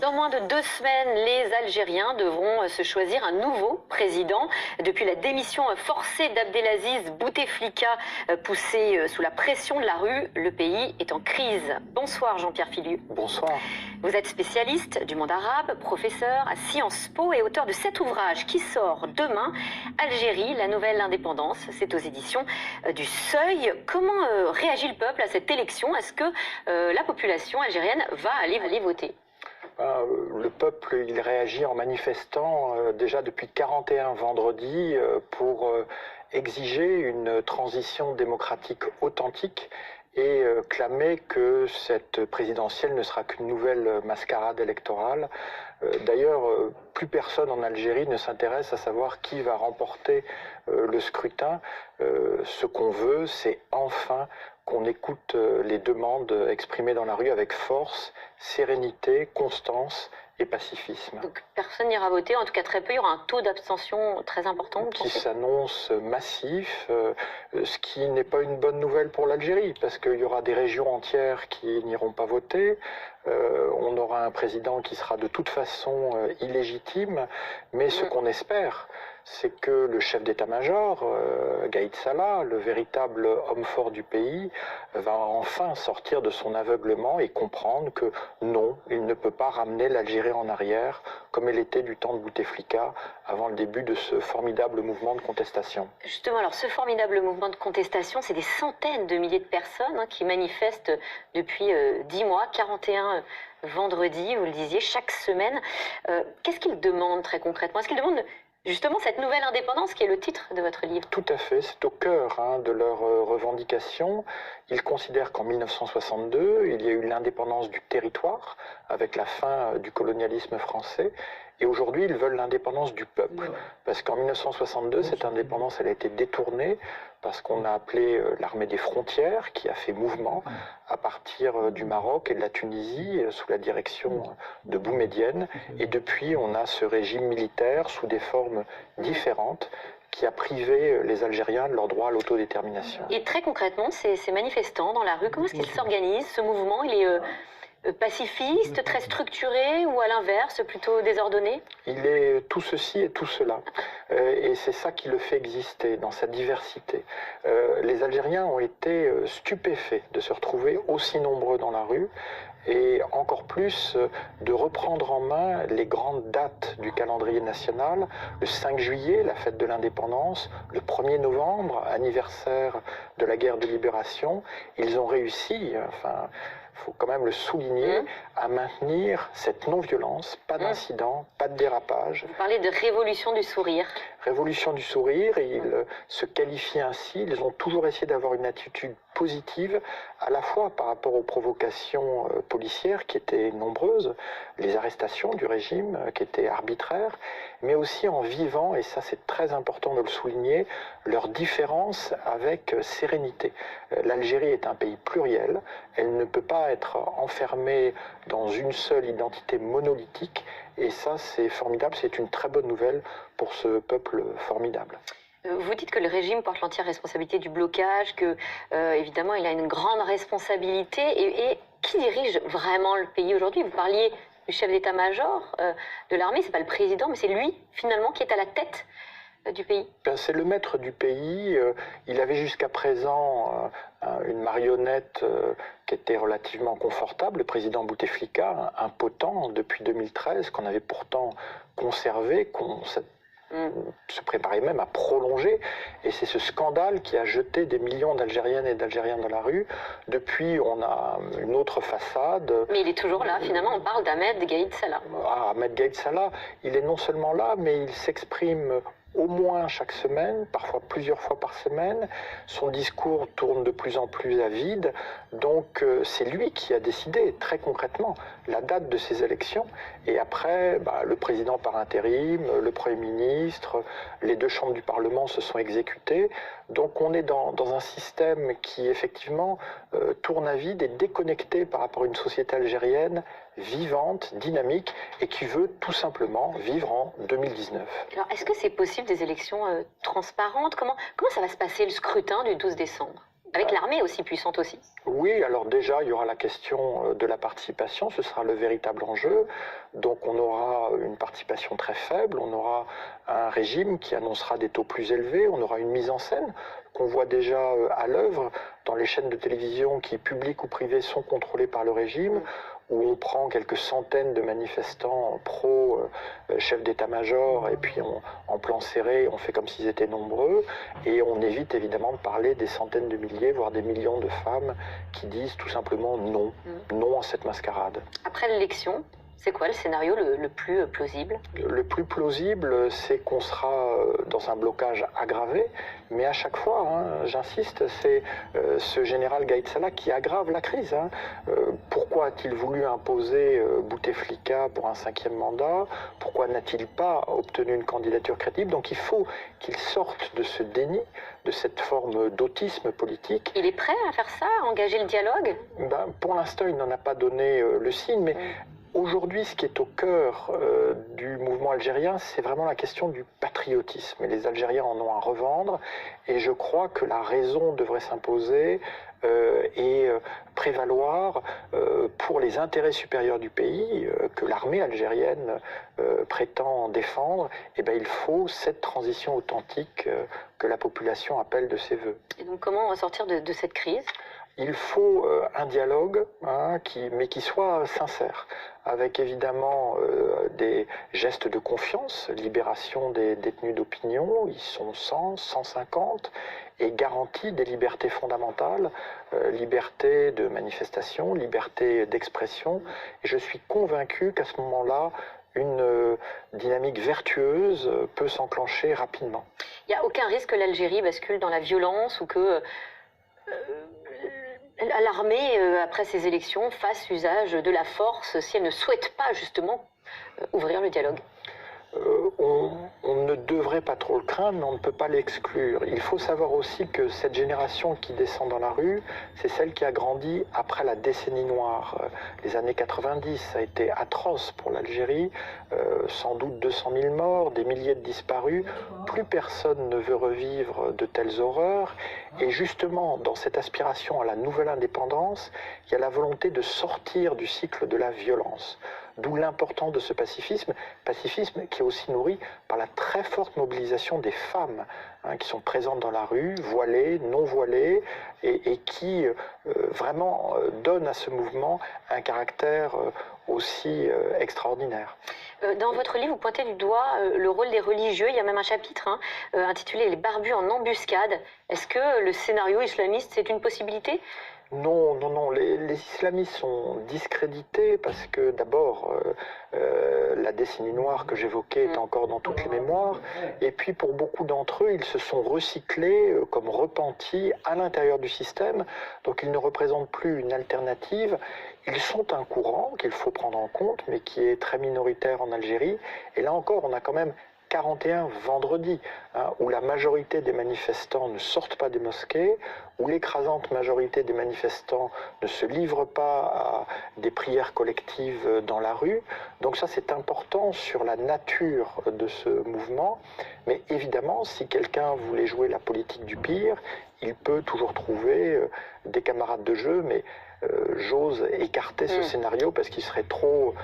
Dans moins de 2 semaines, les Algériens devront se choisir un nouveau président. Depuis la démission forcée d'Abdelaziz Bouteflika, poussé sous la pression de la rue, le pays est en crise. Bonsoir Jean-Pierre Filiu. Bonsoir. Vous êtes spécialiste du monde arabe, professeur à Sciences Po et auteur de cet ouvrage qui sort demain, Algérie, la nouvelle indépendance. C'est aux éditions du Seuil. Comment réagit le peuple à cette élection? Est-ce que la population algérienne va aller voter? Le peuple, il réagit en manifestant déjà depuis 41 vendredis pour exiger une transition démocratique authentique et clamer que cette présidentielle ne sera qu'une nouvelle mascarade électorale. D'ailleurs, plus personne en Algérie ne s'intéresse à savoir qui va remporter le scrutin. Ce qu'on veut, c'est enfin qu'on écoute les demandes exprimées dans la rue avec force, sérénité, constance et pacifisme. Donc personne n'ira voter, en tout cas très peu, il y aura un taux d'abstention très important. Qui s'annonce massif, ce qui n'est pas une bonne nouvelle pour l'Algérie, parce qu'il y aura des régions entières qui n'iront pas voter, on aura un président qui sera de toute façon illégitime, mais ce qu'on espère, c'est que le chef d'état-major, Gaïd Salah, le véritable homme fort du pays, va enfin sortir de son aveuglement et comprendre que non, il ne peut pas ramener l'Algérie en arrière, comme elle était du temps de Bouteflika, avant le début de ce formidable mouvement de contestation. Justement, alors ce formidable mouvement de contestation, c'est des centaines de milliers de personnes qui manifestent depuis 10 mois, 41 vendredis, vous le disiez, chaque semaine. Qu'est-ce qu'ils demandent très concrètement? Est-ce qu'ils demandent justement cette nouvelle indépendance qui est le titre de votre livre? Tout à fait, c'est au cœur de leurs revendications. Ils considèrent qu'en 1962, il y a eu l'indépendance du territoire avec la fin du colonialisme français. Et aujourd'hui, ils veulent l'indépendance du peuple. Parce qu'en 1962, cette indépendance, elle a été détournée parce qu'on a appelé l'armée des frontières, qui a fait mouvement à partir du Maroc et de la Tunisie, sous la direction de Boumedienne. Et depuis, on a ce régime militaire sous des formes différentes qui a privé les Algériens de leur droit à l'autodétermination. Et très concrètement, ces manifestants dans la rue, comment est-ce qu'ils s'organisent? Ce mouvement, il est pacifiste, très structuré, ou à l'inverse, plutôt désordonné? Il est tout ceci et tout cela. Et c'est ça qui le fait exister, dans sa diversité. Les Algériens ont été stupéfaits de se retrouver aussi nombreux dans la rue, et encore plus de reprendre en main les grandes dates du calendrier national, le 5 juillet, la fête de l'indépendance, le 1er novembre, anniversaire de la guerre de libération. Ils ont réussi, enfin, il faut quand même le souligner, à maintenir cette non-violence, pas d'incident, pas de dérapage. Vous parlez de révolution du sourire. Révolution du sourire, et ils se qualifient ainsi, ils ont toujours essayé d'avoir une attitude positive, à la fois par rapport aux provocations policières qui étaient nombreuses, les arrestations du régime qui étaient arbitraires, mais aussi en vivant, et ça c'est très important de le souligner, leurs différences avec sérénité. L'Algérie est un pays pluriel, elle ne peut pas être enfermée dans une seule identité monolithique, et ça c'est formidable, c'est une très bonne nouvelle pour ce peuple formidable. Vous dites que le régime porte l'entière responsabilité du blocage, que évidemment il a une grande responsabilité, et qui dirige vraiment le pays aujourd'hui? Vous parliez du chef d'état-major de l'armée, c'est pas le président, mais c'est lui finalement qui est à la tête du pays. C'est le maître du pays. Il avait jusqu'à présent une marionnette qui était relativement confortable, le président Bouteflika, impotent depuis 2013, qu'on avait pourtant conservé, qu'on se préparait même à prolonger, et c'est ce scandale qui a jeté des millions d'Algériennes et d'Algériens dans la rue. Depuis, on a une autre façade. Mais il est toujours là, finalement, on parle d'Ahmed Gaïd Salah. Ahmed Gaïd Salah, il est non seulement là, mais il s'exprime au moins chaque semaine, parfois plusieurs fois par semaine. Son discours tourne de plus en plus à vide, donc c'est lui qui a décidé très concrètement la date de ces élections, et après le président par intérim, le Premier ministre, les 2 chambres du Parlement se sont exécutées, donc on est dans un système qui effectivement tourne à vide et déconnecté par rapport à une société algérienne vivante, dynamique, et qui veut tout simplement vivre en 2019. Alors, est-ce que c'est possible des élections transparentes? Comment ça va se passer le scrutin du 12 décembre? Avec l'armée aussi puissante aussi. Oui, alors déjà, il y aura la question de la participation, ce sera le véritable enjeu. Donc on aura une participation très faible, on aura un régime qui annoncera des taux plus élevés, on aura une mise en scène qu'on voit déjà à l'œuvre dans les chaînes de télévision qui, publiques ou privées, sont contrôlées par le régime, où on prend quelques centaines de manifestants pro-chef d'état-major et puis en plan serré, on fait comme s'ils étaient nombreux et on évite évidemment de parler des centaines de milliers, voire des millions de femmes qui disent tout simplement non, non à cette mascarade. Après l'élection, c'est quoi le scénario le plus plausible? Le plus plausible, c'est qu'on sera dans un blocage aggravé, mais à chaque fois, hein, j'insiste, c'est ce général Gaïd Salah qui aggrave la crise. Hein. Pourquoi a-t-il voulu imposer Bouteflika pour un 5e mandat? Pourquoi n'a-t-il pas obtenu une candidature crédible? Donc il faut qu'il sorte de ce déni, de cette forme d'autisme politique. Il est prêt à faire ça, à engager le dialogue? Pour l'instant, il n'en a pas donné le signe, mais aujourd'hui, ce qui est au cœur du mouvement algérien, c'est vraiment la question du patriotisme. Et les Algériens en ont à revendre. Et je crois que la raison devrait s'imposer et prévaloir pour les intérêts supérieurs du pays que l'armée algérienne prétend défendre. Et bien, il faut cette transition authentique que la population appelle de ses voeux. Et donc, comment sortir de cette crise? Il faut un dialogue, hein, mais qui soit sincère, avec évidemment des gestes de confiance, libération des détenus d'opinion, ils sont 100, 150, et garantie des libertés fondamentales, liberté de manifestation, liberté d'expression. Et je suis convaincu qu'à ce moment-là, une dynamique vertueuse peut s'enclencher rapidement. Il n'y a aucun risque que l'Algérie bascule dans la violence ou que l'armée, après ces élections, fasse usage de la force si elle ne souhaite pas justement ouvrir le dialogue? On ne devrait pas trop le craindre, mais on ne peut pas l'exclure. Il faut savoir aussi que cette génération qui descend dans la rue, c'est celle qui a grandi après la décennie noire. Les années 90, ça a été atroce pour l'Algérie, sans doute 200 000 morts, des milliers de disparus. Plus personne ne veut revivre de telles horreurs. Et justement, dans cette aspiration à la nouvelle indépendance, il y a la volonté de sortir du cycle de la violence. D'où l'importance de ce pacifisme qui est aussi nourri par la très forte mobilisation des femmes hein, qui sont présentes dans la rue, voilées, non voilées, et qui vraiment donnent à ce mouvement un caractère aussi extraordinaire. Dans votre livre, vous pointez du doigt le rôle des religieux. Il y a même un chapitre hein, intitulé « Les barbus en embuscade ». Est-ce que le scénario islamiste, c'est une possibilité ? Non, non, non. Les islamistes sont discrédités parce que d'abord, la décennie noire que j'évoquais est encore dans toutes les mémoires. Et puis pour beaucoup d'entre eux, ils se sont recyclés comme repentis à l'intérieur du système. Donc ils ne représentent plus une alternative. Ils sont un courant qu'il faut prendre en compte, mais qui est très minoritaire en Algérie. Et là encore, on a quand même 41 vendredis, hein, où la majorité des manifestants ne sortent pas des mosquées, où l'écrasante majorité des manifestants ne se livrent pas à des prières collectives dans la rue. Donc ça, c'est important sur la nature de ce mouvement. Mais évidemment, si quelqu'un voulait jouer la politique du pire, il peut toujours trouver des camarades de jeu, mais j'ose écarter ce scénario parce qu'il serait trop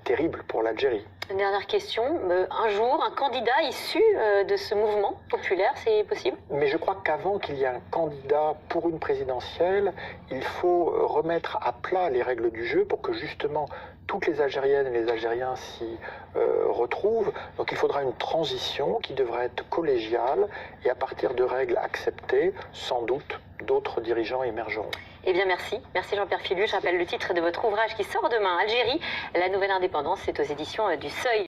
terrible pour l'Algérie. Une dernière question. Un jour, un candidat issu de ce mouvement populaire, c'est possible? Mais je crois qu'avant qu'il y ait un candidat pour une présidentielle, il faut remettre à plat les règles du jeu pour que justement toutes les Algériennes et les Algériens s'y retrouvent. Donc il faudra une transition qui devra être collégiale et à partir de règles acceptées, sans doute d'autres dirigeants émergeront. Eh bien merci. Merci Jean-Pierre Filu. Je rappelle le titre de votre ouvrage qui sort demain, Algérie, la nouvelle indépendance. C'est aux éditions du Seuil.